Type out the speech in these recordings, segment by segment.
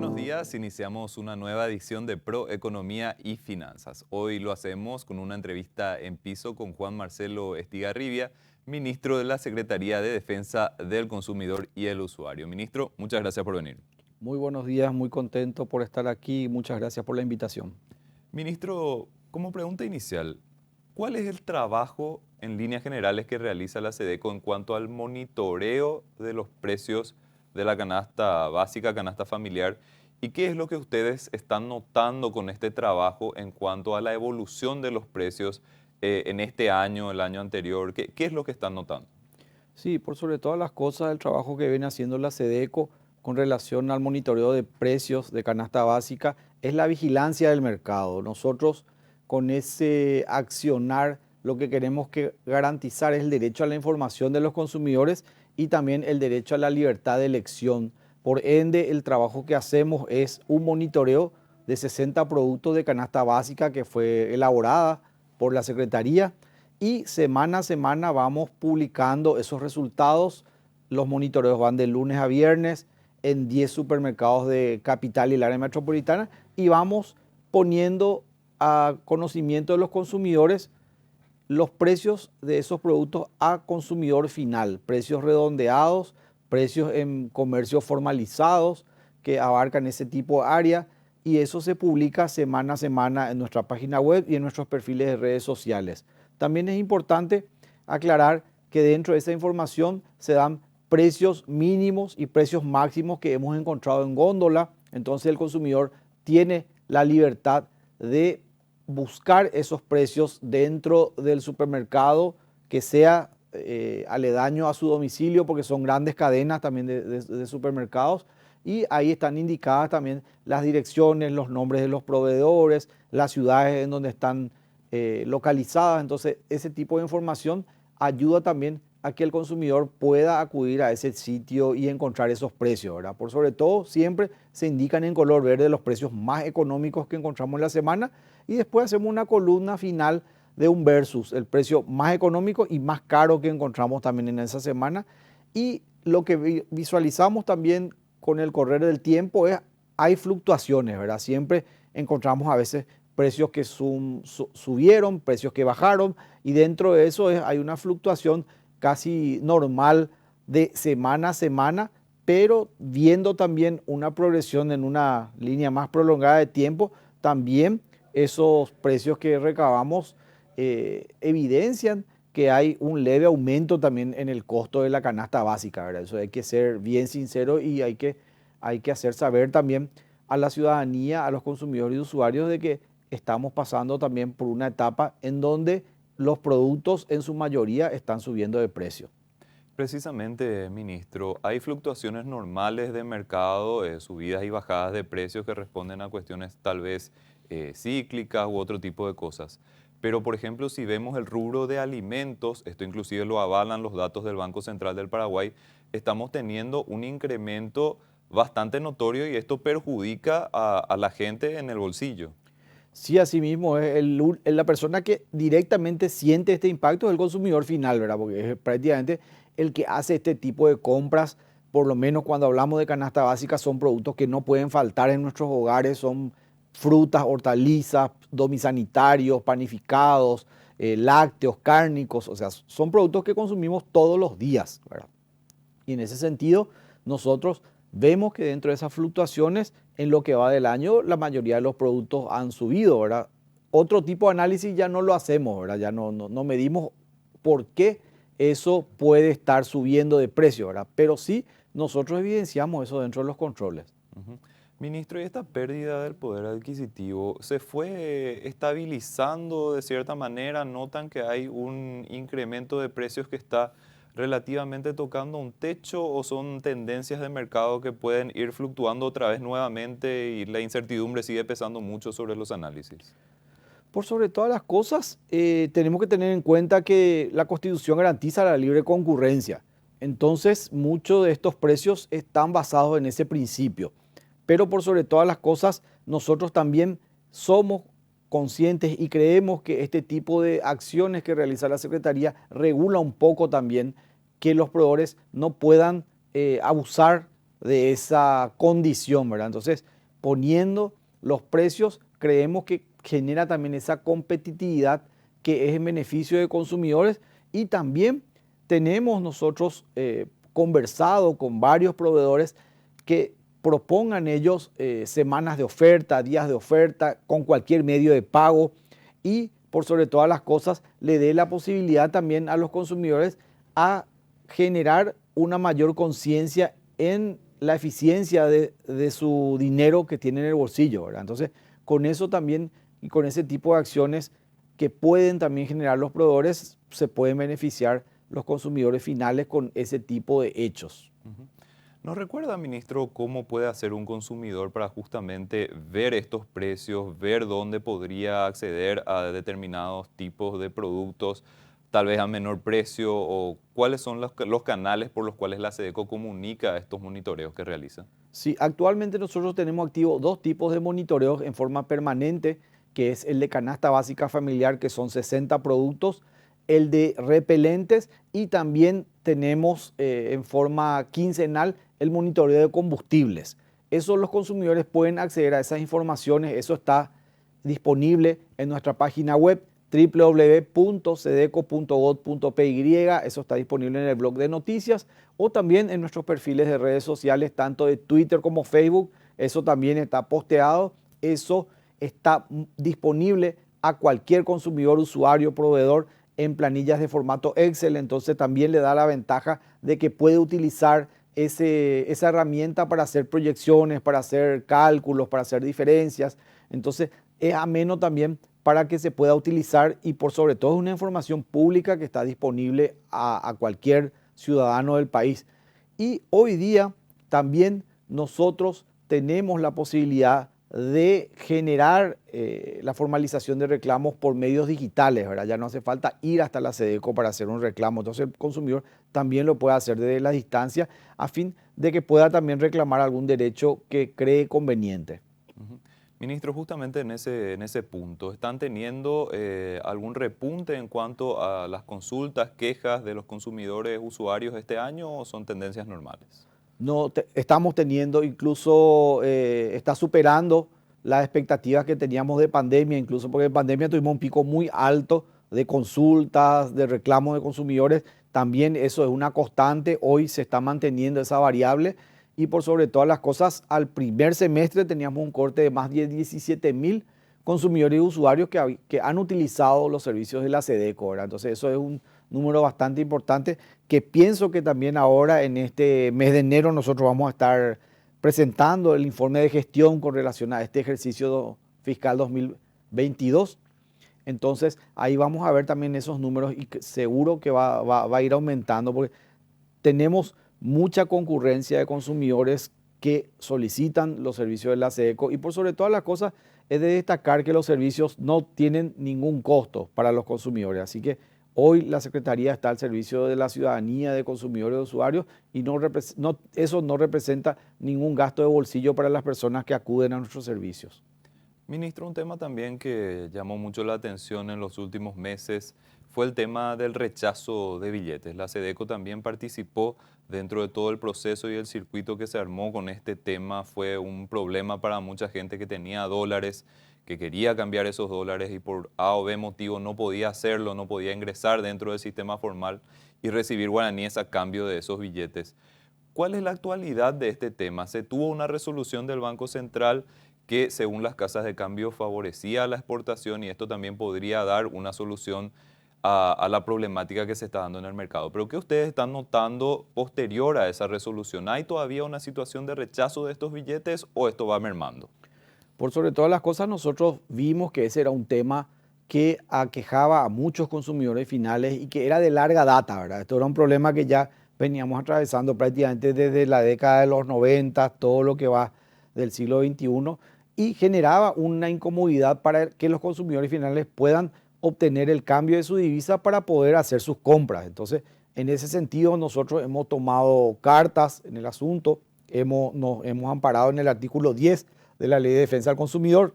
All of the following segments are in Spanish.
buenos días. Iniciamos una nueva edición de Pro Economía y Finanzas. Hoy lo hacemos con una entrevista en piso con Juan Marcelo Estigarribia, ministro de la Secretaría de Defensa del Consumidor y el Usuario. Ministro, muchas gracias por venir. Muy buenos días, muy contento por estar aquí. Muchas gracias por la invitación. Ministro, como pregunta inicial, ¿cuál es el trabajo en líneas generales que realiza la SEDECO en cuanto al monitoreo de los precios de la canasta básica, canasta familiar? ¿Y qué es lo que ustedes están notando con este trabajo en cuanto a la evolución de los precios en este año, el año anterior? ¿Qué es lo que están notando? Sí, por sobre todas las cosas, el trabajo que viene haciendo la SEDECO con relación al monitoreo de precios de canasta básica es la vigilancia del mercado. Nosotros con ese accionar lo que queremos que garantizar es el derecho a la información de los consumidores y también el derecho a la libertad de elección. Por ende, el trabajo que hacemos es un monitoreo de 60 productos de canasta básica que fue elaborada por la Secretaría y semana a semana vamos publicando esos resultados. Los monitoreos van de lunes a viernes en 10 supermercados de Capital y el área metropolitana y vamos poniendo a conocimiento de los consumidores los precios de esos productos a consumidor final, precios redondeados, precios en comercios formalizados que abarcan ese tipo de área y eso se publica semana a semana en nuestra página web y en nuestros perfiles de redes sociales. También es importante aclarar que dentro de esa información se dan precios mínimos y precios máximos que hemos encontrado en góndola, entonces el consumidor tiene la libertad de buscar esos precios dentro del supermercado que sea aledaño a su domicilio, porque son grandes cadenas también de supermercados, y ahí están indicadas también las direcciones, los nombres de los proveedores, las ciudades en donde están localizadas. Entonces, ese tipo de información ayuda también a que el consumidor pueda acudir a ese sitio y encontrar esos precios, ¿verdad? Por sobre todo, siempre se indican en color verde los precios más económicos que encontramos en la semana y después hacemos una columna final de un versus, el precio más económico y más caro que encontramos también en esa semana. Y lo que visualizamos también con el correr del tiempo es, hay fluctuaciones, ¿verdad? Siempre encontramos a veces precios que subieron, precios que bajaron y dentro de eso hay una fluctuación casi normal de semana a semana, pero viendo también una progresión en una línea más prolongada de tiempo, también esos precios que recabamos evidencian que hay un leve aumento también en el costo de la canasta básica, ¿verdad? Eso hay que ser bien sincero y hay que hacer saber también a la ciudadanía, a los consumidores y usuarios de que estamos pasando también por una etapa en donde los productos en su mayoría están subiendo de precio. Precisamente, ministro, hay fluctuaciones normales de mercado, subidas y bajadas de precios que responden a cuestiones tal vez cíclicas u otro tipo de cosas. Pero, por ejemplo, si vemos el rubro de alimentos, esto inclusive lo avalan los datos del Banco Central del Paraguay, estamos teniendo un incremento bastante notorio y esto perjudica a la gente en el bolsillo. Sí, así mismo es la persona que directamente siente este impacto es el consumidor final, ¿verdad? Porque es prácticamente el que hace este tipo de compras, por lo menos cuando hablamos de canasta básica, son productos que no pueden faltar en nuestros hogares, son frutas, hortalizas, domisanitarios, panificados, lácteos, cárnicos, o sea, son productos que consumimos todos los días, ¿verdad? Y en ese sentido, nosotros vemos que dentro de esas fluctuaciones, en lo que va del año, la mayoría de los productos han subido, ¿verdad? Otro tipo de análisis ya no lo hacemos, ¿verdad? Ya no medimos por qué eso puede estar subiendo de precio, ¿verdad? Pero sí, nosotros evidenciamos eso dentro de los controles. Ujú. Ministro, ¿y esta pérdida del poder adquisitivo se fue estabilizando de cierta manera? ¿Notan que hay un incremento de precios que está relativamente tocando un techo o son tendencias de mercado que pueden ir fluctuando otra vez nuevamente y la incertidumbre sigue pesando mucho sobre los análisis? Por sobre todas las cosas, tenemos que tener en cuenta que la Constitución garantiza la libre concurrencia. Entonces, muchos de estos precios están basados en ese principio. Pero por sobre todas las cosas, nosotros también somos conscientes y creemos que este tipo de acciones que realiza la Secretaría regula un poco también que los proveedores no puedan abusar de esa condición, ¿verdad? Entonces, poniendo los precios, creemos que genera también esa competitividad que es en beneficio de consumidores y también tenemos nosotros conversado con varios proveedores que propongan ellos semanas de oferta, días de oferta, con cualquier medio de pago y por sobre todas las cosas le dé la posibilidad también a los consumidores a generar una mayor conciencia en la eficiencia de su dinero que tiene en el bolsillo, ¿verdad? Entonces, con eso también y con ese tipo de acciones que pueden también generar los proveedores, se pueden beneficiar los consumidores finales con ese tipo de hechos. Ujú. ¿Nos recuerda, ministro, cómo puede hacer un consumidor para justamente ver estos precios, ver dónde podría acceder a determinados tipos de productos, tal vez a menor precio, o cuáles son los canales por los cuales la SEDECO comunica estos monitoreos que realiza? Sí, actualmente nosotros tenemos activos dos tipos de monitoreos en forma permanente, que es el de canasta básica familiar, que son 60 productos, el de repelentes y también tenemos en forma quincenal el monitoreo de combustibles. Eso los consumidores pueden acceder a esas informaciones, eso está disponible en nuestra página web www.sedeco.gov.py, eso está disponible en el blog de noticias o también en nuestros perfiles de redes sociales, tanto de Twitter como Facebook, eso también está posteado, eso está disponible a cualquier consumidor, usuario, proveedor en planillas de formato Excel, entonces también le da la ventaja de que puede utilizar esa herramienta para hacer proyecciones, para hacer cálculos, para hacer diferencias, entonces es ameno también para que se pueda utilizar y por sobre todo es una información pública que está disponible a cualquier ciudadano del país. Y hoy día también nosotros tenemos la posibilidad de generar la formalización de reclamos por medios digitales, ¿verdad? Ya no hace falta ir hasta la SEDECO para hacer un reclamo, entonces el consumidor también lo puede hacer desde la distancia a fin de que pueda también reclamar algún derecho que cree conveniente. Ujú. Ministro, justamente en ese punto, ¿están teniendo algún repunte en cuanto a las consultas, quejas de los consumidores usuarios este año o son tendencias normales? No, estamos teniendo, incluso está superando las expectativas que teníamos de pandemia, incluso porque en pandemia tuvimos un pico muy alto de consultas, de reclamos de consumidores. También eso es una constante, hoy se está manteniendo esa variable y por sobre todas las cosas, al primer semestre teníamos un corte de más de 17.000 consumidores y usuarios que han utilizado los servicios de la SEDECO, ¿verdad? Entonces eso es un número bastante importante que pienso que también ahora en este mes de enero nosotros vamos a estar presentando el informe de gestión con relación a este ejercicio fiscal 2022. Entonces ahí vamos a ver también esos números y seguro que va a ir aumentando porque tenemos mucha concurrencia de consumidores que solicitan los servicios de la SEDECO y por sobre todas las cosas es de destacar que los servicios no tienen ningún costo para los consumidores. Así que hoy la Secretaría está al servicio de la ciudadanía, de consumidores, de usuarios y eso no representa ningún gasto de bolsillo para las personas que acuden a nuestros servicios. Ministro, un tema también que llamó mucho la atención en los últimos meses fue el tema del rechazo de billetes. La SEDECO también participó dentro de todo el proceso y el circuito que se armó con este tema. Fue un problema para mucha gente que tenía dólares, que quería cambiar esos dólares y por A o B motivo no podía hacerlo, no podía ingresar dentro del sistema formal y recibir guaraníes a cambio de esos billetes. ¿Cuál es la actualidad de este tema? Se tuvo una resolución del Banco Central que, según las casas de cambio, favorecía la exportación y esto también podría dar una solución a la problemática que se está dando en el mercado. Pero ¿qué ustedes están notando posterior a esa resolución? ¿Hay todavía una situación de rechazo de estos billetes o esto va mermando? Por sobre todas las cosas, nosotros vimos que ese era un tema que aquejaba a muchos consumidores finales y que era de larga data, ¿verdad? Esto era un problema que ya veníamos atravesando prácticamente desde la década de los 90, todo lo que va del siglo XXI, y generaba una incomodidad para que los consumidores finales puedan obtener el cambio de su divisa para poder hacer sus compras. Entonces, en ese sentido, nosotros hemos tomado cartas en el asunto, nos hemos amparado en el artículo 10 de la Ley de Defensa del Consumidor,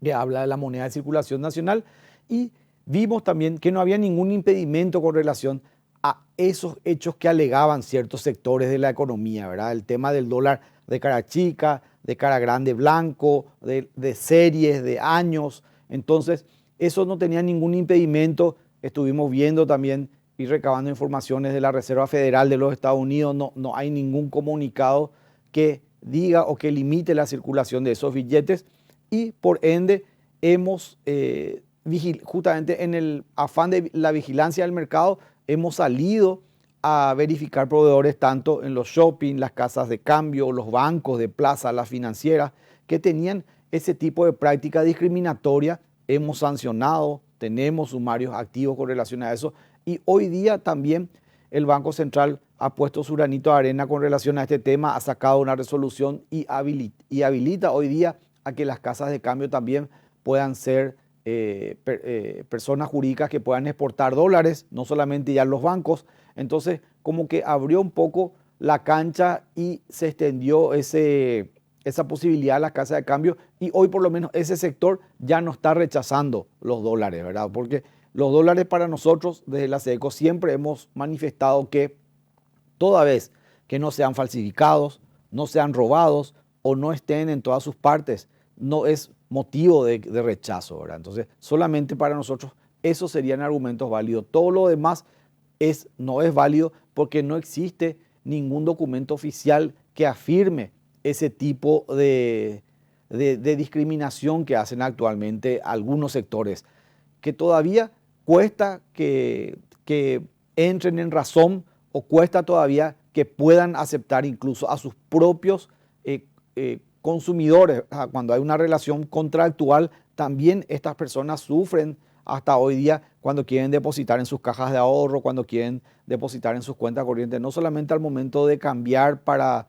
que habla de la moneda de circulación nacional, y vimos también que no había ningún impedimento con relación a esos hechos que alegaban ciertos sectores de la economía, ¿verdad? El tema del dólar de cara chica, de cara grande blanco, de series, de años. Entonces, eso no tenía ningún impedimento. Estuvimos viendo también y recabando informaciones de la Reserva Federal de los Estados Unidos. No hay ningún comunicado que diga o que limite la circulación de esos billetes y por ende hemos, justamente en el afán de la vigilancia del mercado, hemos salido a verificar proveedores tanto en los shopping, las casas de cambio, los bancos de plaza, las financieras, que tenían ese tipo de práctica discriminatoria. Hemos sancionado, tenemos sumarios activos con relación a eso y hoy día también el Banco Central ha puesto su granito de arena con relación a este tema, ha sacado una resolución y habilita hoy día a que las casas de cambio también puedan ser personas jurídicas que puedan exportar dólares, no solamente ya los bancos. Entonces, como que abrió un poco la cancha y se extendió esa posibilidad a las casas de cambio y hoy por lo menos ese sector ya no está rechazando los dólares, ¿verdad? Porque los dólares para nosotros desde la SEDECO siempre hemos manifestado que toda vez que no sean falsificados, no sean robados o no estén en todas sus partes, no es motivo de rechazo, ¿verdad? Entonces, solamente para nosotros esos serían argumentos válidos. Todo lo demás no es válido porque no existe ningún documento oficial que afirme ese tipo de discriminación que hacen actualmente algunos sectores, que todavía cuesta que entren en razón o cuesta todavía que puedan aceptar incluso a sus propios consumidores. Cuando hay una relación contractual, también estas personas sufren hasta hoy día cuando quieren depositar en sus cajas de ahorro, cuando quieren depositar en sus cuentas corrientes, no solamente al momento de cambiar para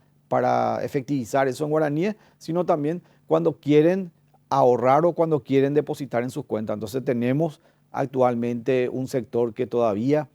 efectivizar eso en guaraníes, sino también cuando quieren ahorrar o cuando quieren depositar en sus cuentas. Entonces tenemos actualmente un sector que todavía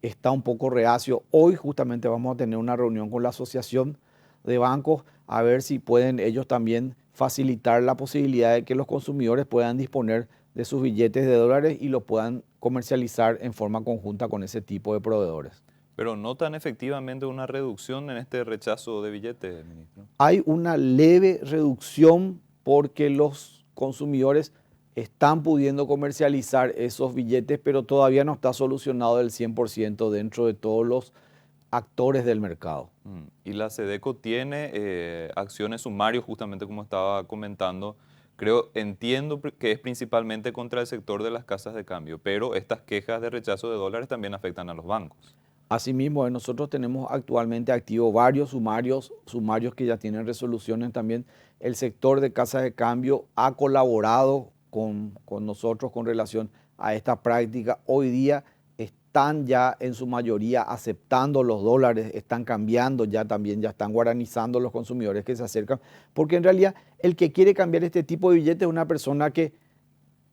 está un poco reacio. Hoy justamente vamos a tener una reunión con la Asociación de Bancos a ver si pueden ellos también facilitar la posibilidad de que los consumidores puedan disponer de sus billetes de dólares y los puedan comercializar en forma conjunta con ese tipo de proveedores. Pero ¿notan efectivamente una reducción en este rechazo de billetes, ministro? Hay una leve reducción porque los consumidores están pudiendo comercializar esos billetes, pero todavía no está solucionado del 100% dentro de todos los actores del mercado. Y la SEDECO tiene acciones sumarios, justamente como estaba comentando. Entiendo que es principalmente contra el sector de las casas de cambio, pero estas quejas de rechazo de dólares también afectan a los bancos. Asimismo, nosotros tenemos actualmente activos varios sumarios que ya tienen resoluciones también. El sector de casas de cambio ha colaborado con nosotros con relación a esta práctica. Hoy día están ya en su mayoría aceptando los dólares, están cambiando ya también, ya están guaranizando los consumidores que se acercan, porque en realidad el que quiere cambiar este tipo de billetes es una persona que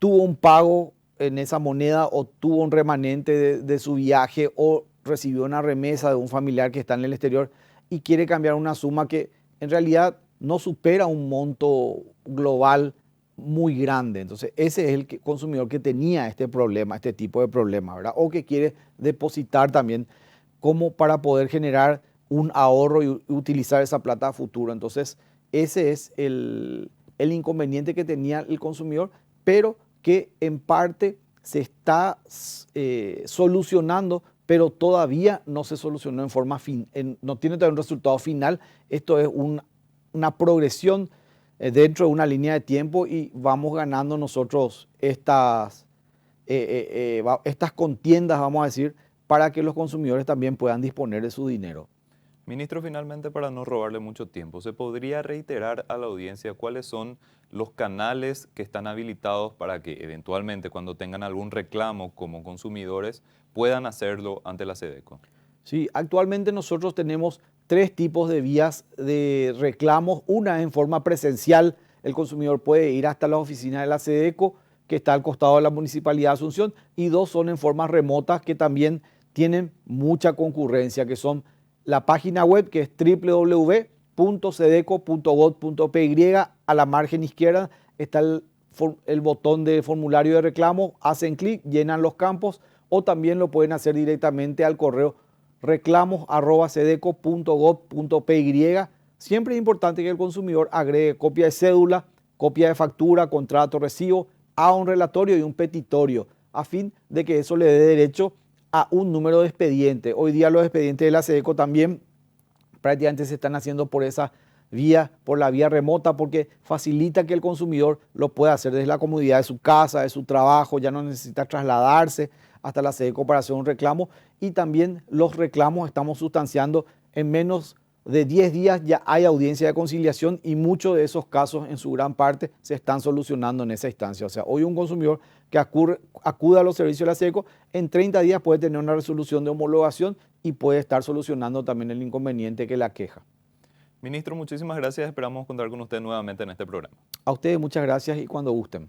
tuvo un pago en esa moneda o tuvo un remanente de su viaje o recibió una remesa de un familiar que está en el exterior y quiere cambiar una suma que en realidad no supera un monto global muy grande. Entonces, ese es el consumidor que tenía este problema, este tipo de problema, ¿verdad? O que quiere depositar también como para poder generar un ahorro y utilizar esa plata a futuro. Entonces, ese es el inconveniente que tenía el consumidor, pero que en parte se está solucionando, pero todavía no se solucionó en forma no tiene todavía un resultado final. Esto es una progresión dentro de una línea de tiempo y vamos ganando nosotros estas contiendas, vamos a decir, para que los consumidores también puedan disponer de su dinero. Ministro, finalmente, para no robarle mucho tiempo, ¿se podría reiterar a la audiencia cuáles son los canales que están habilitados para que eventualmente cuando tengan algún reclamo como consumidores puedan hacerlo ante la SEDECO? Sí, actualmente nosotros tenemos 3 tipos de vías de reclamos. Una es en forma presencial, el consumidor puede ir hasta la oficina de la SEDECO, que está al costado de la Municipalidad de Asunción, y 2 son en forma remota, que también tienen mucha concurrencia, que son la página web, que es www.sedeco.gov.py. A la margen izquierda está el botón de formulario de reclamo, hacen clic, llenan los campos, o también lo pueden hacer directamente al correo reclamos@sedeco.gov.py. Siempre es importante que el consumidor agregue copia de cédula, copia de factura, contrato, recibo, a un relatorio y un petitorio, a fin de que eso le dé derecho a un número de expediente. Hoy día los expedientes de la SEDECO también prácticamente se están haciendo por esa vía, por la vía remota, porque facilita que el consumidor lo pueda hacer desde la comodidad de su casa, de su trabajo, ya no necesita trasladarse hasta la SEDECO para hacer un reclamo, y también los reclamos estamos sustanciando en menos de 10 días, ya hay audiencia de conciliación y muchos de esos casos en su gran parte se están solucionando en esa instancia. O sea, hoy un consumidor que acude a los servicios de la SEDECO en 30 días puede tener una resolución de homologación y puede estar solucionando también el inconveniente que la aqueja. Ministro, muchísimas gracias. Esperamos contar con usted nuevamente en este programa. A ustedes muchas gracias y cuando gusten.